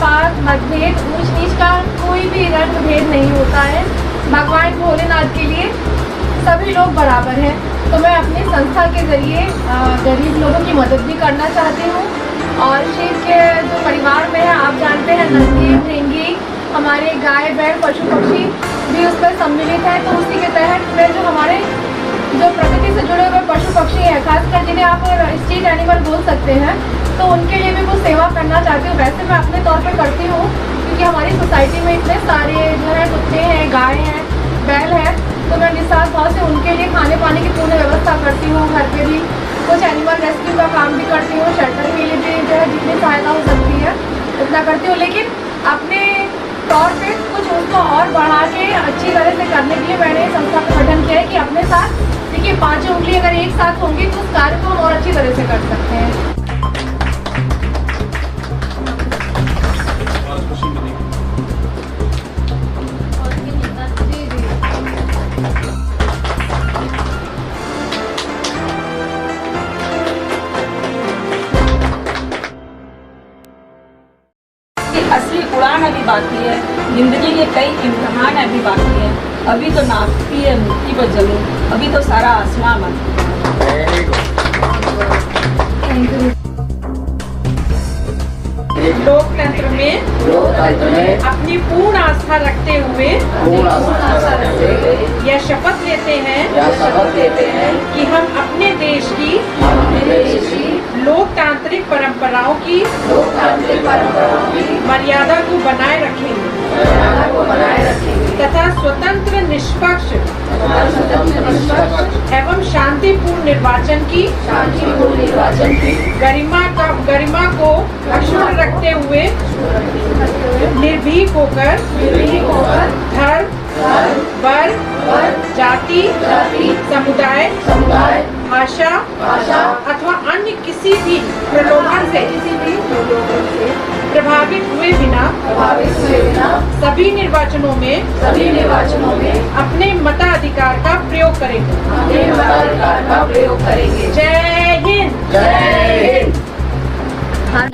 पात मतभेद ऊंच नीच का कोई भी रंग भेद नहीं होता है। भगवान भोलेनाथ के लिए सभी लोग बराबर हैं। तो मैं अपनी संस्था के जरिए गरीब लोगों की मदद भी करना चाहती हूँ। और शिव के जो परिवार में है, आप जानते हैं नंदी भृंगी हमारे गाय बैल पशु पक्षी भी उस पर सम्मिलित है। तो उसी के तहत में जो हमारे जो प्रकृति से जुड़े हुए पशु पक्षी हैं, खासकर जिन्हें आप स्ट्रीट एनिमल बोल सकते हैं, तो उनके लिए भी कुछ सेवा करना चाहती हूँ। वैसे मैं अपने तौर पर करती हूँ क्योंकि हमारी सोसाइटी में इतने सारे जो है कुत्ते हैं, गाय हैं, बैल हैं, तो मैं निस्वार्थ भाव से उनके लिए खाने पाने की पूर्ण व्यवस्था करती हूँ। घर पे भी कुछ एनिमल रेस्क्यू का काम भी करती हूँ, शेल्टर के लिए भी जो है जितनी सहायता हो सकती है उतना करती हूँ। लेकिन अपने तौर पे कुछ उसको और बढ़ा के अच्छी तरह से करने के लिए मैंने संस्था का गठन किया है कि अपने साथ देखिए 5 उंगली अगर एक साथ होंगी तो उस कार्य को हम और अच्छी तरह से कर सकते हैं। असली उड़ान अभी बाकी है, जिंदगी के कई इम्तिहान अभी बाकी है। अभी तो नापती है मिट्टी पर जमीन, अभी तो सारा आसमां बन। लोकतंत्र में अपनी पूर्ण आस्था रखते हुए यह शपथ लेते हैं कि हम अपने देश की लोकतांत्रिक परंपराओं की मर्यादा को बनाए रखेंगे तथा स्वतंत्र निष्पक्ष एवं शांतिपूर्ण निर्वाचन की गरिमा को अक्षुण्ण रखते हुए निर्भीक होकर धर्म वर्ग जाति समुदाय भाषा अथवा अन्य किसी भी प्रलोभन से प्रभावित हुए बिना सभी निर्वाचनों में अपने मताधिकार का प्रयोग करेंगे। जय हिंद।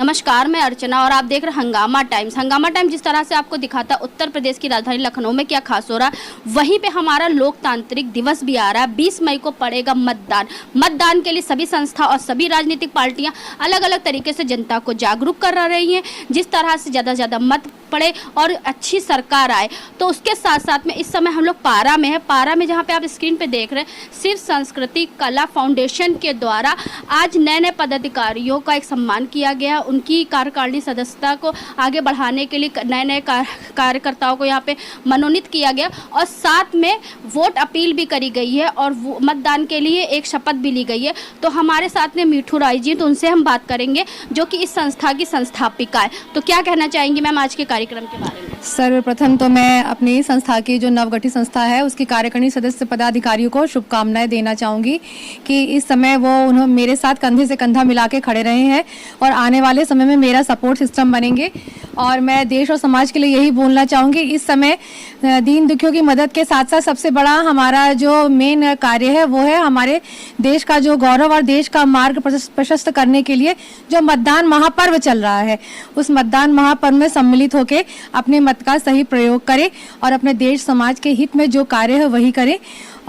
नमस्कार, मैं अर्चना और आप देख रहे हैं हंगामा टाइम्स। हंगामा टाइम्स जिस तरह से आपको दिखाता है उत्तर प्रदेश की राजधानी लखनऊ में क्या खास हो रहा है, वहीं पे हमारा लोकतांत्रिक दिवस भी आ रहा है। 20 मई को पड़ेगा मतदान के लिए सभी संस्था और सभी राजनीतिक पार्टियां अलग अलग तरीके से जनता को जागरूक कर रही हैं। जिस तरह से ज़्यादा से ज़्यादा मत पड़े और अच्छी सरकार आए, तो उसके साथ साथ में इस समय हम लोग पारा में है। पारा में जहाँ पे आप स्क्रीन पे देख रहे हैं, शिव संस्कृति कला फाउंडेशन के द्वारा आज नए पदाधिकारियों का एक सम्मान किया गया। उनकी कार्यकारिणी सदस्यता को आगे बढ़ाने के लिए नए कार्यकर्ताओं को यहाँ पे मनोनीत किया गया और साथ में वोट अपील भी करी गई है और मतदान के लिए एक शपथ भी ली गई है। तो हमारे साथ में मीठू राय जी, तो उनसे हम बात करेंगे जो कि इस संस्था की संस्थापिका है। तो क्या कहना चाहेंगी मैम आज के कार्यक्रम के बारे में? सर्वप्रथम तो मैं अपनी संस्था की जो नवगठित संस्था है उसकी कार्यकारिणी सदस्य पदाधिकारियों को शुभकामनाएं देना चाहूँगी कि इस समय वो उन्होंने मेरे साथ कंधे से कंधा मिला के खड़े रहे हैं और आने वाले समय में मेरा सपोर्ट सिस्टम बनेंगे। और मैं देश और समाज के लिए यही बोलना चाहूँगी, इस समय दीन दुखियों की मदद के साथ साथ सबसे बड़ा हमारा जो मेन कार्य है वो है हमारे देश का जो गौरव और देश का मार्ग प्रशस्त करने के लिए जो मतदान महापर्व चल रहा है, उस मतदान महापर्व में सम्मिलित होकर अपने मत का सही प्रयोग करें और अपने देश समाज के हित में जो कार्य है वही करें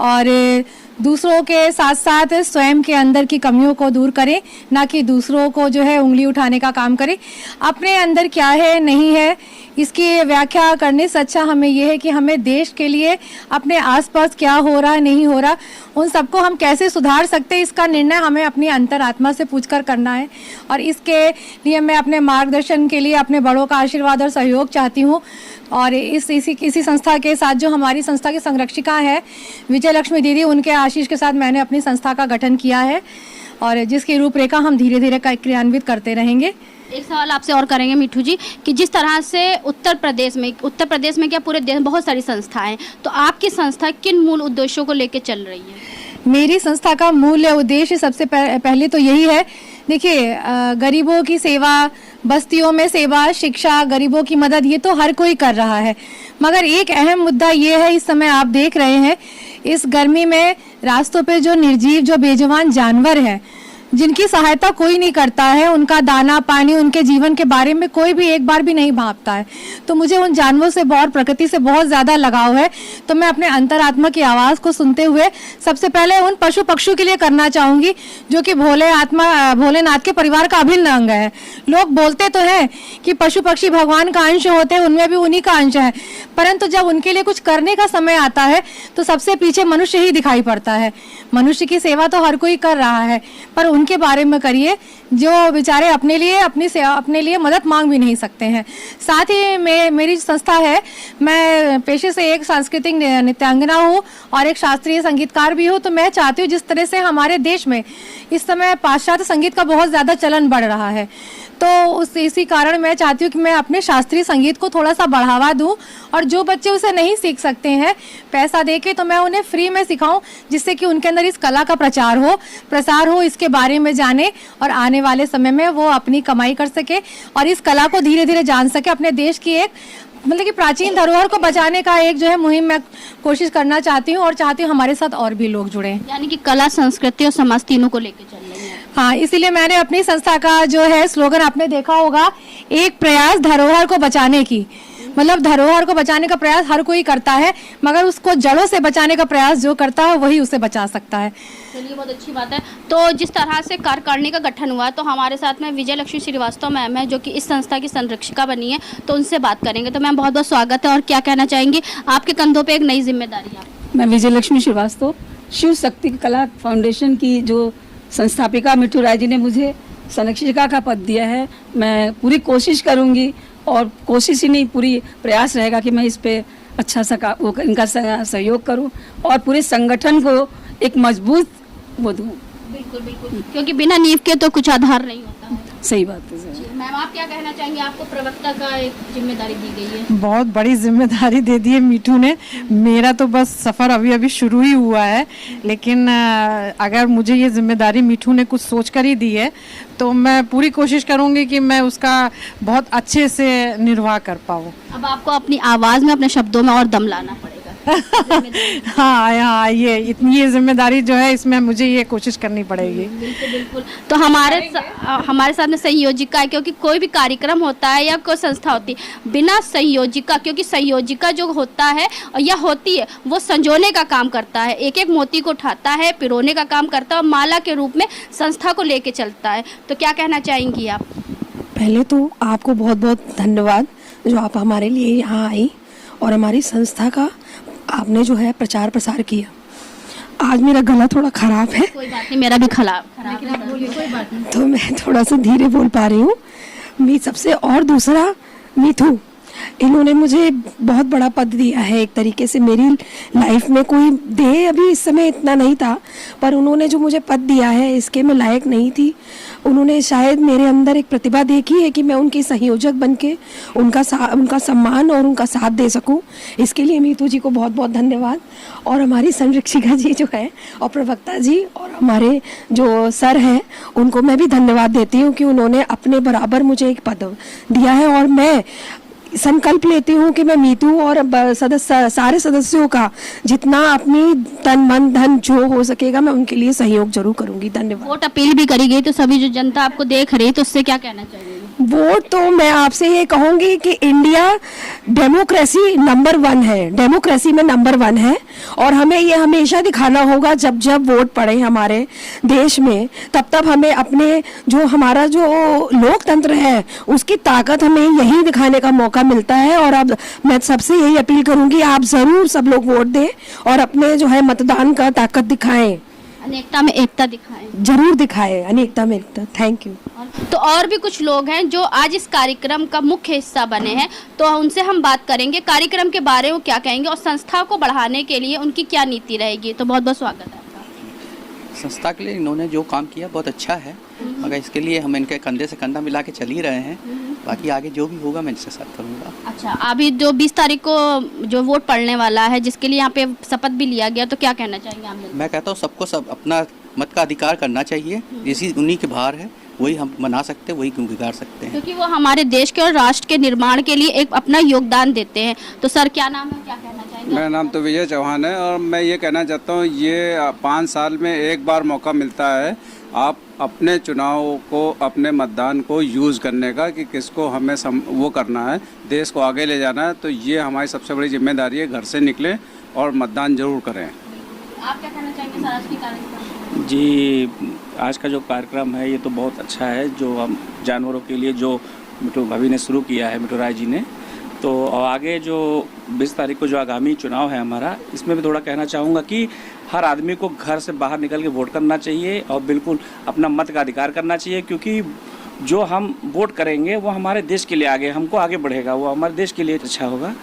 और दूसरों के साथ साथ स्वयं के अंदर की कमियों को दूर करें, ना कि दूसरों को जो है उंगली उठाने का काम करें। अपने अंदर क्या है नहीं है इसकी व्याख्या करने से अच्छा हमें यह है कि हमें देश के लिए अपने आसपास क्या हो रहा है नहीं हो रहा उन सबको हम कैसे सुधार सकते हैं, इसका निर्णय हमें अपनी अंतरात्मा से पूछकर करना है। और इसके लिए मैं अपने मार्गदर्शन के लिए अपने बड़ों का आशीर्वाद और सहयोग चाहती हूँ। और इसी संस्था के साथ जो हमारी संस्था की संरक्षिका है विजय लक्ष्मी दीदी, उनके आशीष के साथ मैंने अपनी संस्था का गठन किया है और जिसकी रूपरेखा हम धीरे धीरे क्रियान्वित करते रहेंगे। एक सवाल आपसे और करेंगे मीठू जी कि जिस तरह से उत्तर प्रदेश में क्या पूरे देश में बहुत सारी संस्थाएं, तो आपकी संस्था किन मूल उद्देश्यों को लेकर चल रही है? मेरी संस्था का मूल उद्देश्य सबसे पहले तो यही है, देखिए गरीबों की सेवा, बस्तियों में सेवा, शिक्षा, गरीबों की मदद, ये तो हर कोई कर रहा है। मगर एक अहम मुद्दा ये है, इस समय आप देख रहे हैं इस गर्मी में रास्तों पे जो निर्जीव जो बेजुबान जानवर हैं जिनकी सहायता कोई नहीं करता है, उनका दाना पानी, उनके जीवन के बारे में कोई भी एक बार भी नहीं भांपता है। तो मुझे उन जानवरों से और प्रकृति से बहुत ज्यादा लगाव है। तो मैं अपने अंतरात्मा की आवाज को सुनते हुए सबसे पहले उन पशु पक्षियों के लिए करना चाहूंगी जो कि भोलेनाथ के परिवार का अभिन्न अंग है। लोग बोलते तो हैं कि पशु पक्षी भगवान का अंश होते हैं, उनमें भी उन्हीं का अंश है, परंतु जब उनके लिए कुछ करने का समय आता है तो सबसे पीछे मनुष्य ही दिखाई पड़ता है। मनुष्य की सेवा तो हर कोई कर रहा है, पर उनके बारे में करिए जो बेचारे अपने लिए मदद मांग भी नहीं सकते हैं। साथ ही मेरी संस्था है, मैं पेशे से एक सांस्कृतिक नृत्यांगना हूँ और एक शास्त्रीय संगीतकार भी हूँ। तो मैं चाहती हूँ जिस तरह से हमारे देश में इस समय पाश्चात्य संगीत का बहुत ज़्यादा चलन बढ़ रहा है, तो इसी कारण मैं चाहती हूँ कि मैं अपने शास्त्रीय संगीत को थोड़ा सा बढ़ावा दूं और जो बच्चे उसे नहीं सीख सकते हैं पैसा देके, तो मैं उन्हें फ्री में सिखाऊं, जिससे कि उनके अंदर इस कला का प्रसार हो, इसके बारे में जाने और आने वाले समय में वो अपनी कमाई कर सके और इस कला को धीरे धीरे जान सके। अपने देश की एक मतलब कि प्राचीन धरोहर को बचाने का एक जो है मुहिम मैं कोशिश करना चाहती हूँ और चाहती हूँ हमारे साथ और भी लोग जुड़े। यानी कि कला, संस्कृति और समाज तीनों को लेकर चल रही है। हाँ, इसीलिए मैंने अपनी संस्था का जो है स्लोगन आपने देखा होगा, एक प्रयास धरोहर को बचाने की। मतलब धरोहर को बचाने का प्रयास हर कोई करता है, मगर उसको जड़ों से बचाने का प्रयास जो करता है वही उसे बचा सकता है। चलिए, बहुत अच्छी बात है। तो जिस तरह से कार्यकारिणी का गठन हुआ, तो हमारे साथ में विजय लक्ष्मी श्रीवास्तव मैम है जो कि इस संस्था की संरक्षिका बनी है, तो उनसे बात करेंगे। तो मैम बहुत बहुत स्वागत है और क्या कहना चाहेंगी, आपके कंधों पे एक नई जिम्मेदारी है। मैं विजय लक्ष्मी श्रीवास्तव, शिव शक्ति कला फाउंडेशन की जो संस्थापिका मिट्टू राय जी ने मुझे संरक्षिका का पद दिया है। मैं पूरी कोशिश करूंगी और कोशिश ही नहीं, पूरी प्रयास रहेगा कि मैं इस पे अच्छा सा इनका सहयोग करूं और पूरे संगठन को एक मजबूत वो दूं। बिल्कुल बिल्कुल, क्योंकि बिना नींव के तो कुछ आधार नहीं होता है। सही बात है। मैम, आप क्या कहना चाहेंगे, आपको प्रवक्ता का एक जिम्मेदारी दी गई है। बहुत बड़ी जिम्मेदारी दे दी है मीठू ने। मेरा तो बस सफ़र अभी शुरू ही हुआ है, लेकिन अगर मुझे ये जिम्मेदारी मीठू ने कुछ सोच कर ही दी है तो मैं पूरी कोशिश करूंगी कि मैं उसका बहुत अच्छे से निर्वाह कर पाऊँ। अब आपको अपनी आवाज़ में, अपने शब्दों में और दम लाना पड़ेगा। हाँ, ये जिम्मेदारी जो है इसमें मुझे ये कोशिश करनी पड़ेगी। बिल्कुल बिल्कुल। तो हमारे साथ में संयोजिका है, क्योंकि कोई भी कार्यक्रम होता है या कोई संस्था होती है बिना संयोजिका, क्योंकि संयोजिका जो होता है या होती है वो संजोने का काम करता है, एक एक मोती को उठाता है, पिरोने का काम करता है और माला के रूप में संस्था को लेके चलता है। तो क्या कहना चाहेंगी आप? पहले तो आपको बहुत बहुत धन्यवाद जो आप हमारे लिए यहाँ आई और हमारी संस्था का आपने जो है प्रचार प्रसार किया। आज मेरा गला थोड़ा खराब है। कोई बात नहीं, मेरा भी खराब है, कोई बात नहीं। तो मैं थोड़ा सा धीरे बोल पा रही हूँ। सबसे और दूसरा, मीठू इन्होंने मुझे बहुत बड़ा पद दिया है। एक तरीके से मेरी लाइफ में कोई दे अभी इस समय इतना नहीं था, पर उन्होंने जो मुझे पद दिया है इसके मैं लायक नहीं थी। उन्होंने शायद मेरे अंदर एक प्रतिभा देखी है कि मैं उनकी संयोजक बनके उनका सम्मान और उनका साथ दे सकूं। इसके लिए मीतू जी को बहुत बहुत धन्यवाद। और हमारी संरक्षिका जी जो है और प्रवक्ता जी और हमारे जो सर हैं उनको मैं भी धन्यवाद देती हूँ कि उन्होंने अपने बराबर मुझे एक पद दिया है। और मैं संकल्प लेती हूँ कि मैं मीतू और सारे सदस्यों का जितना अपनी तन मन धन जो हो सकेगा मैं उनके लिए सहयोग जरूर करूंगी। धन्यवाद। वोट अपील भी करी गई, तो सभी जो जनता आपको देख रही है तो उससे क्या कहना चाहिए? वोट तो मैं आपसे ये कहूंगी कि इंडिया डेमोक्रेसी नंबर 1 है, डेमोक्रेसी में नंबर 1 है और हमें ये हमेशा दिखाना होगा जब जब वोट पड़े हमारे देश में, तब हमें अपने जो हमारा जो लोकतंत्र है उसकी ताकत हमें यही दिखाने का मौका मिलता है। और अब मैं सबसे यही अपील करूंगी, आप जरूर सब लोग वोट दें और अपने जो है मतदान का ताकत दिखाएं, अनेकता में एकता दिखाएं, जरूर दिखाएं, अनेकता में एकता। Thank you. तो और भी कुछ लोग हैं जो आज इस कार्यक्रम का मुख्य हिस्सा बने हैं, तो उनसे हम बात करेंगे कार्यक्रम के बारे में क्या कहेंगे और संस्था को बढ़ाने के लिए उनकी क्या नीति रहेगी। तो बहुत बहुत स्वागत है। संस्था के लिए इन्होंने जो काम किया बहुत अच्छा है, मगर इसके लिए हम इनके कंधे से कंधा मिला के चल ही रहे हैं। बाकी आगे जो भी होगा मैं इनसे साथ करूँगा। अच्छा, अभी जो 20 तारीख को जो वोट पड़ने वाला है जिसके लिए यहाँ पे शपथ भी लिया गया, तो क्या कहना चाहेंगे आप? मैं कहता हूँ सबको सब अपना मत का अधिकार करना चाहिए, इसी उन्हीं के बाहर है, वही हम बना सकते हैं, वही बिगाड़ सकते हैं, क्योंकि वो हमारे देश के और राष्ट्र के निर्माण के लिए एक अपना योगदान देते हैं। तो सर क्या नाम है, क्या कहना चाहेंगे? मेरा नाम तो विजय चौहान है और मैं ये कहना चाहता हूँ ये 5 साल में एक बार मौका मिलता है आप अपने चुनाव को अपने मतदान को यूज़ करने का कि किसको हमें वो करना है, देश को आगे ले जाना है। तो ये हमारी सबसे बड़ी जिम्मेदारी है, घर से निकलें और मतदान ज़रूर करें। आप क्या कहना चाहेंगे सर आज की कार्यक्रम? जी, आज का जो कार्यक्रम है ये तो बहुत अच्छा है, जो हम जानवरों के लिए जो मिठू भाभी ने शुरू किया है, मिठू राय जी ने। तो आगे जो 20 तारीख को जो आगामी चुनाव है हमारा, इसमें भी थोड़ा कहना चाहूँगा कि हर आदमी को घर से बाहर निकल के वोट करना चाहिए और बिल्कुल अपना मत का अधिकार करना चाहिए, क्योंकि जो हम वोट करेंगे वो हमारे देश के लिए आगे हमको आगे बढ़ेगा, वो हमारे देश के लिए अच्छा होगा।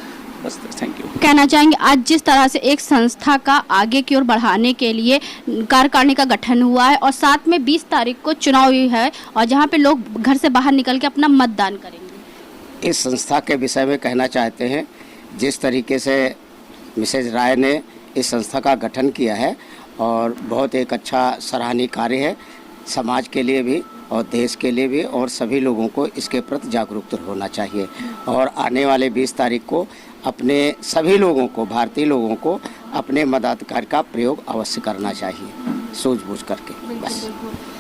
बस, थैंक यू। कहना चाहेंगे आज जिस तरह से एक संस्था का आगे की ओर बढ़ाने के लिए कार्यकारिणी का गठन हुआ है और साथ में 20 तारीख को चुनाव हुई है और जहां पे लोग घर से बाहर निकल के अपना मतदान करेंगे, इस संस्था के विषय में कहना चाहते हैं जिस तरीके से मिसेज राय ने इस संस्था का गठन किया है और बहुत एक अच्छा सराहनीय कार्य है, समाज के लिए भी और देश के लिए भी, और सभी लोगों को इसके प्रति जागरूक होना चाहिए। और आने वाले 20 तारीख को अपने सभी लोगों को, भारतीय लोगों को अपने मताधिकार का प्रयोग अवश्य करना चाहिए सूझबूझ करके। बस।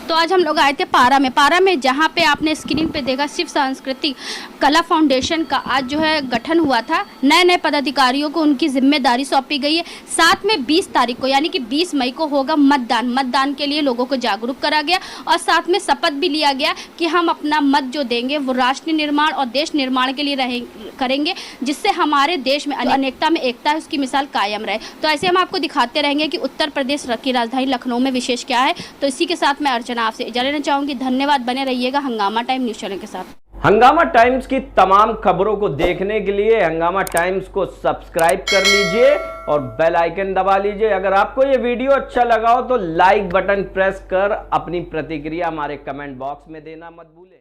तो आज हम लोग आए थे पारा में जहाँ पे आपने स्क्रीन पे देखा शिव सांस्कृतिक कला फाउंडेशन का आज जो है गठन हुआ था। नए नए पदाधिकारियों को उनकी जिम्मेदारी सौंपी गई है। साथ में 20 तारीख को यानी कि 20 मई को होगा मतदान के लिए लोगों को जागरूक करा गया और साथ में शपथ भी लिया गया कि हम अपना मत जो देंगे वो राष्ट्र निर्माण और देश निर्माण के लिए करेंगे, जिससे हमारे देश में अनेकता में एकता है उसकी मिसाल कायम रहे। तो ऐसे हम आपको दिखाते रहेंगे कि उत्तर प्रदेश की राजधानी लखनऊ में विशेष क्या है। तो इसी के साथ मैं अर्चना आपसे इजाजत लेना चाहूंगी। धन्यवाद, बने रहिएगा हंगामा टाइम न्यूज चैनल के साथ। हंगामा टाइम्स की तमाम खबरों को देखने के लिए हंगामा टाइम्स को सब्सक्राइब कर लीजिए और बेल आइकन दबा लीजिए। अगर आपको ये वीडियो अच्छा लगा हो तो लाइक बटन प्रेस कर अपनी प्रतिक्रिया हमारे कमेंट बॉक्स में देना मत भूलें।